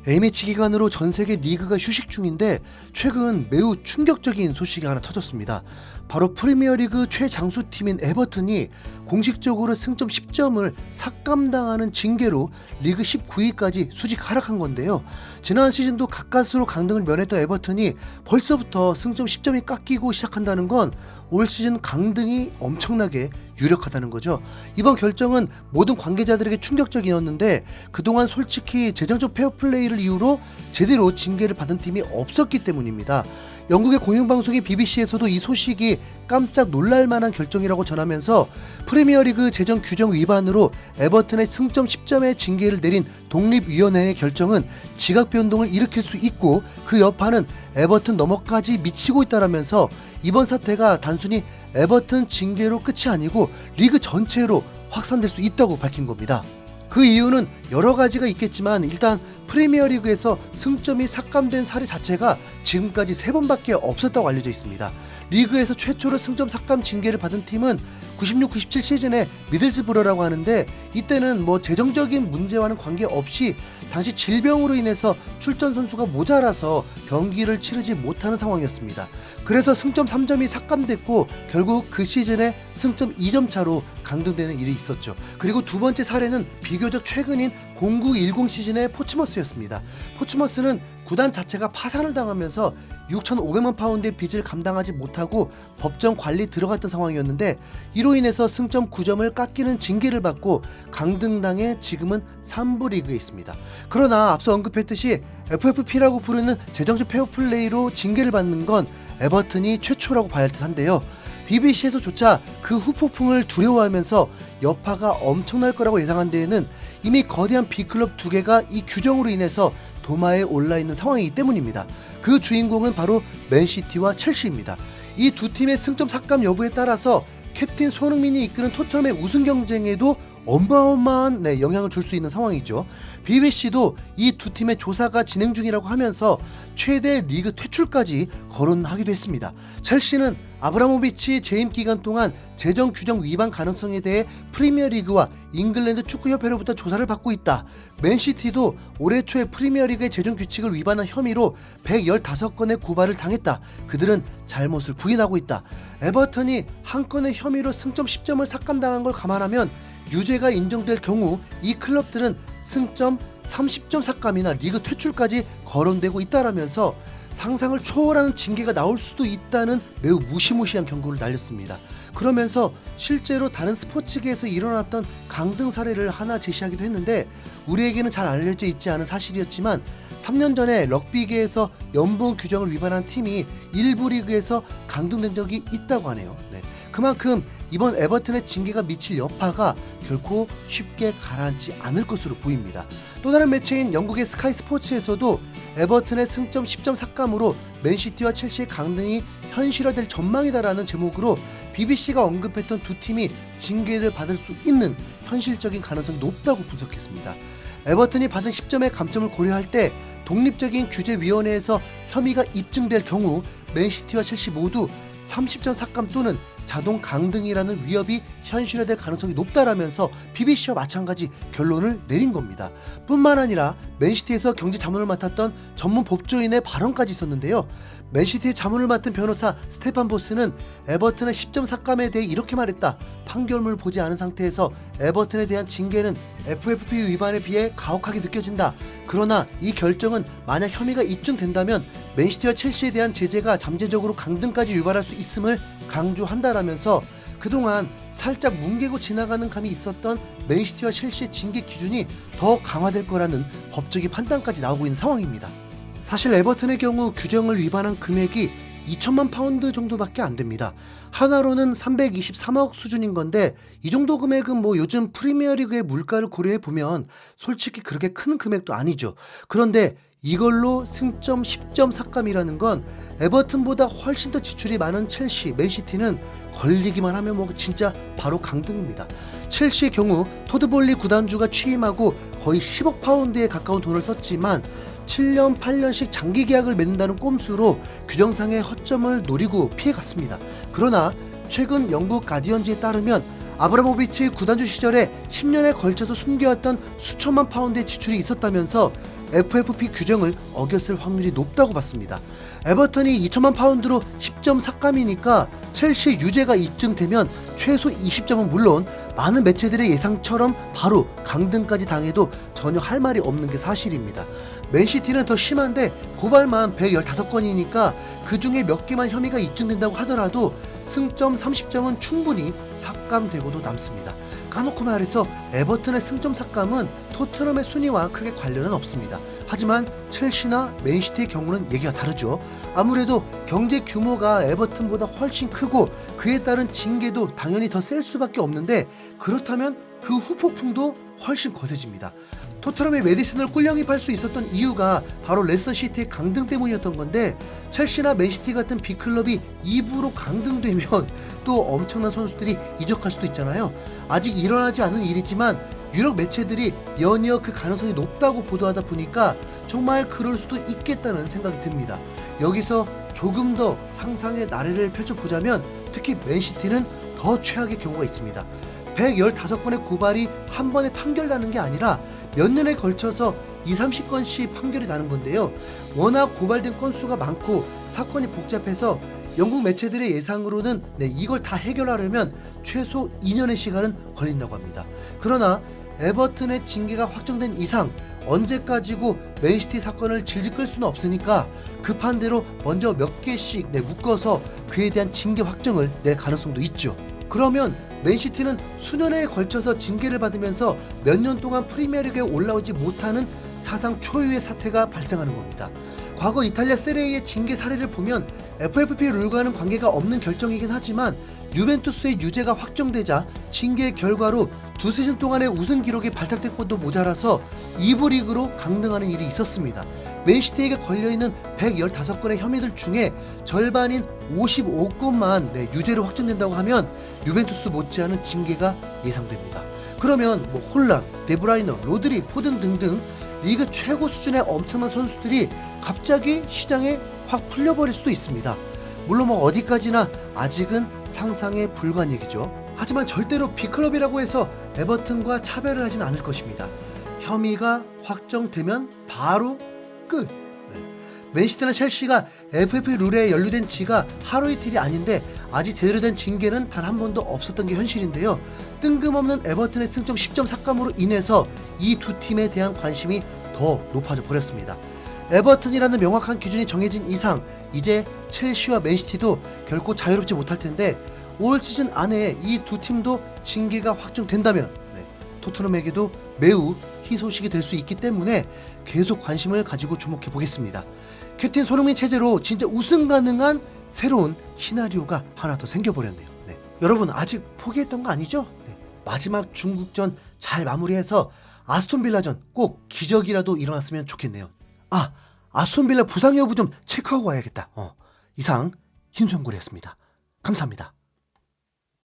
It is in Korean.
A매치 기간으로 전세계 리그가 휴식 중인데 최근 매우 충격적인 소식이 하나 터졌습니다. 바로 프리미어리그 최장수팀인 에버튼이 공식적으로 승점 10점을 삭감당하는 징계로 리그 19위까지 수직 하락한 건데요. 지난 시즌도 가까스로 강등을 면했던 에버튼이 벌써부터 승점 10점이 깎이고 시작한다는 건 올 시즌 강등이 엄청나게 유력하다는 거죠. 이번 결정은 모든 관계자들에게 충격적이었는데 그동안 솔직히 재정적 페어플레이를 이유로 제대로 징계를 받은 팀이 없었기 때문입니다. 영국의 공영방송인 BBC에서도 이 소식이 깜짝 놀랄만한 결정이라고 전하면서 프리미어리그 재정 규정 위반으로 에버튼의 승점 10점의 징계를 내린 독립위원회의 결정은 지각 변동을 일으킬 수 있고 그 여파는 에버튼 너머까지 미치고 있다라면서 이번 사태가 단순히 에버튼 징계로 끝이 아니고 리그 전체로 확산될 수 있다고 밝힌 겁니다. 그 이유는 여러 가지가 있겠지만 일단 프리미어리그에서 승점이 삭감된 사례 자체가 지금까지 3번밖에 없었다고 알려져 있습니다. 리그에서 최초로 승점 삭감 징계를 받은 팀은 96-97 시즌에 미들스브러라고 하는데 이때는 재정적인 문제와는 관계없이 당시 질병으로 인해서 출전 선수가 모자라서 경기를 치르지 못하는 상황이었습니다. 그래서 승점 3점이 삭감됐고 결국 그 시즌에 승점 2점 차로 강등되는 일이 있었죠. 그리고 두 번째 사례는 비교적 최근인 09-10 시즌의 포츠머스였습니다. 포츠머스는 구단 자체가 파산을 당하면서 6,500만 파운드의 빚을 감당하지 못하고 법정 관리 들어갔던 상황이었는데 이로 인해서 승점 9점을 깎이는 징계를 받고 강등당해 지금은 3부 리그에 있습니다. 그러나 앞서 언급했듯이 FFP라고 부르는 재정적 페어플레이로 징계를 받는 건 에버튼이 최초라고 봐야 할 듯한데요. BBC에서조차 그 후폭풍을 두려워하면서 여파가 엄청날 거라고 예상한 데에는 이미 거대한 B클럽 2개가 이 규정으로 인해서 도마에 올라있는 상황이기 때문입니다. 그 주인공은 바로 맨시티와 첼시입니다. 이 두 팀의 승점 삭감 여부에 따라서 캡틴 손흥민이 이끄는 토트넘의 우승 경쟁에도 어마어마한 영향을 줄 수 있는 상황이죠. BBC도 이 두 팀의 조사가 진행 중이라고 하면서 최대 리그 퇴출까지 거론하기도 했습니다. 첼시는 아브라모비치 재임 기간 동안 재정 규정 위반 가능성에 대해 프리미어리그와 잉글랜드 축구협회로부터 조사를 받고 있다. 맨시티도 올해 초에 프리미어리그의 재정 규칙을 위반한 혐의로 115건의 고발을 당했다. 그들은 잘못을 부인하고 있다. 에버튼이 한 건의 혐의로 승점 10점을 삭감당한 걸 감안하면 유죄가 인정될 경우 이 클럽들은 승점 30점 삭감이나 리그 퇴출까지 거론되고 있다라면서 상상을 초월하는 징계가 나올 수도 있다는 매우 무시무시한 경고를 날렸습니다. 그러면서 실제로 다른 스포츠계에서 일어났던 강등 사례를 하나 제시하기도 했는데 우리에게는 잘 알려져 있지 않은 사실이었지만 3년 전에 럭비계에서 연봉 규정을 위반한 팀이 일부 리그에서 강등된 적이 있다고 하네요. 그만큼 이번 에버튼의 징계가 미칠 여파가 결코 쉽게 가라앉지 않을 것으로 보입니다. 또 다른 매체인 영국의 스카이 스포츠에서도 에버튼의 승점 10점 삭감으로 맨시티와 첼시의 강등이 현실화될 전망이다라는 제목으로 BBC가 언급했던 두 팀이 징계를 받을 수 있는 현실적인 가능성이 높다고 분석했습니다. 에버튼이 받은 10점의 감점을 고려할 때 독립적인 규제위원회에서 혐의가 입증될 경우 맨시티와 첼시 모두 30점 삭감 또는 자동 강등이라는 위협이 현실화될 가능성이 높다라면서 BBC와 마찬가지 결론을 내린 겁니다. 뿐만 아니라 맨시티에서 경제 자문을 맡았던 전문 법조인의 발언까지 있었는데요. 맨시티의 자문을 맡은 변호사 스테판 보스는 에버튼의 10점 삭감에 대해 이렇게 말했다. 판결문을 보지 않은 상태에서 에버튼에 대한 징계는 FFP 위반에 비해 가혹하게 느껴진다. 그러나 이 결정은 만약 혐의가 입증된다면 맨시티와 첼시에 대한 제재가 잠재적으로 강등까지 유발할 수 있음을 강조한다라면서 그동안 살짝 뭉개고 지나가는 감이 있었던 맨시티와 첼시의 징계 기준이 더 강화될 거라는 법적인 판단까지 나오고 있는 상황입니다. 사실 에버튼의 경우 규정을 위반한 금액이 2천만 파운드 정도밖에 안 됩니다. 하나로는 323억 수준인 건데 이 정도 금액은 요즘 프리미어리그의 물가를 고려해 보면 솔직히 그렇게 큰 금액도 아니죠. 그런데 이걸로 승점 10점 삭감이라는 건 에버튼보다 훨씬 더 지출이 많은 첼시, 맨시티는 걸리기만 하면 진짜 바로 강등입니다. 첼시의 경우 토드볼리 구단주가 취임하고 거의 10억 파운드에 가까운 돈을 썼지만 7년, 8년씩 장기 계약을 맺는다는 꼼수로 규정상의 허점을 노리고 피해갔습니다. 그러나 최근 영국 가디언지에 따르면 아브라모비치 구단주 시절에 10년에 걸쳐서 숨겨왔던 수천만 파운드의 지출이 있었다면서 FFP 규정을 어겼을 확률이 높다고 봤습니다. 에버턴이 2천만 파운드로 10점 삭감이니까 첼시 유죄가 입증되면 최소 20점은 물론 많은 매체들의 예상처럼 바로 강등까지 당해도 전혀 할 말이 없는 게 사실입니다. 맨시티는 더 심한데 고발만 115건이니까 그 중에 몇 개만 혐의가 입증된다고 하더라도 승점 30점은 충분히 삭감되고도 남습니다. 까놓고 말해서 에버튼의 승점 삭감은 토트넘의 순위와 크게 관련은 없습니다. 하지만 첼시나 맨시티의 경우는 얘기가 다르죠. 아무래도 경제 규모가 에버튼보다 훨씬 크고 그에 따른 징계도 당연히 더 셀 수밖에 없는데, 그렇다면 그 후폭풍도 훨씬 거세집니다. 토트넘의 메디슨을 꿀영입할 수 있었던 이유가 바로 레스터시티의 강등 때문이었던 건데, 첼시나 맨시티 같은 빅클럽이 2부로 강등되면 또 엄청난 선수들이 이적할 수도 있잖아요. 아직 일어나지 않은 일이지만 유럽 매체들이 연이어 그 가능성이 높다고 보도하다 보니까 정말 그럴 수도 있겠다는 생각이 듭니다. 여기서 조금 더 상상의 나래를 펼쳐보자면 특히 맨시티는 더 최악의 경우가 있습니다. 115건의 고발이 한 번에 판결나는 게 아니라 몇 년에 걸쳐서 20-30건씩 판결이 나는 건데요. 워낙 고발된 건수가 많고 사건이 복잡해서 영국 매체들의 예상으로는 이걸 다 해결하려면 최소 2년의 시간은 걸린다고 합니다. 그러나 에버튼의 징계가 확정된 이상 언제까지고 맨시티 사건을 질질 끌 수는 없으니까 급한 대로 먼저 몇 개씩 묶어서 그에 대한 징계 확정을 낼 가능성도 있죠. 그러면 맨시티는 수년에 걸쳐서 징계를 받으면서 몇 년 동안 프리미어리그에 올라오지 못하는 사상 초유의 사태가 발생하는 겁니다. 과거 이탈리아 세리에의 징계 사례를 보면 FFP 룰과는 관계가 없는 결정이긴 하지만 유벤투스의 유죄가 확정되자 징계의 결과로 두 시즌 동안의 우승 기록이 발탁된 것도 모자라서 2부 리그로 강등하는 일이 있었습니다. 맨시티에게 걸려있는 115건의 혐의들 중에 절반인 55건만 유죄로 확정된다고 하면 유벤투스 못지않은 징계가 예상됩니다. 그러면 홀란, 데브라이너, 로드리, 포든 등등 리그 최고 수준의 엄청난 선수들이 갑자기 시장에 확 풀려버릴 수도 있습니다. 물론 어디까지나 아직은 상상에 불과한 얘기죠. 하지만 절대로 빅클럽이라고 해서 에버튼과 차별을 하진 않을 것입니다. 혐의가 확정되면 바로 끝. 맨시티나 첼시가 FFP 룰에 연루된 지가 하루 이틀이 아닌데 아직 제대로 된 징계는 단 한 번도 없었던 게 현실인데요. 뜬금없는 에버튼의 승점 10점 삭감으로 인해서 이 두 팀에 대한 관심이 더 높아져 버렸습니다. 에버튼이라는 명확한 기준이 정해진 이상 이제 첼시와 맨시티도 결코 자유롭지 못할 텐데, 올 시즌 안에 이 두 팀도 징계가 확정된다면 토트넘에게도 매우 희소식이 될 수 있기 때문에 계속 관심을 가지고 주목해 보겠습니다. 캡틴 손흥민 체제로 진짜 우승 가능한 새로운 시나리오가 하나 더 생겨버렸네요. 여러분 아직 포기했던 거 아니죠? 마지막 중국전 잘 마무리해서 아스톤빌라전 꼭 기적이라도 일어났으면 좋겠네요. 아스톤빌라 부상 여부 좀 체크하고 와야겠다. 이상 흰수염고래였습니다. 감사합니다.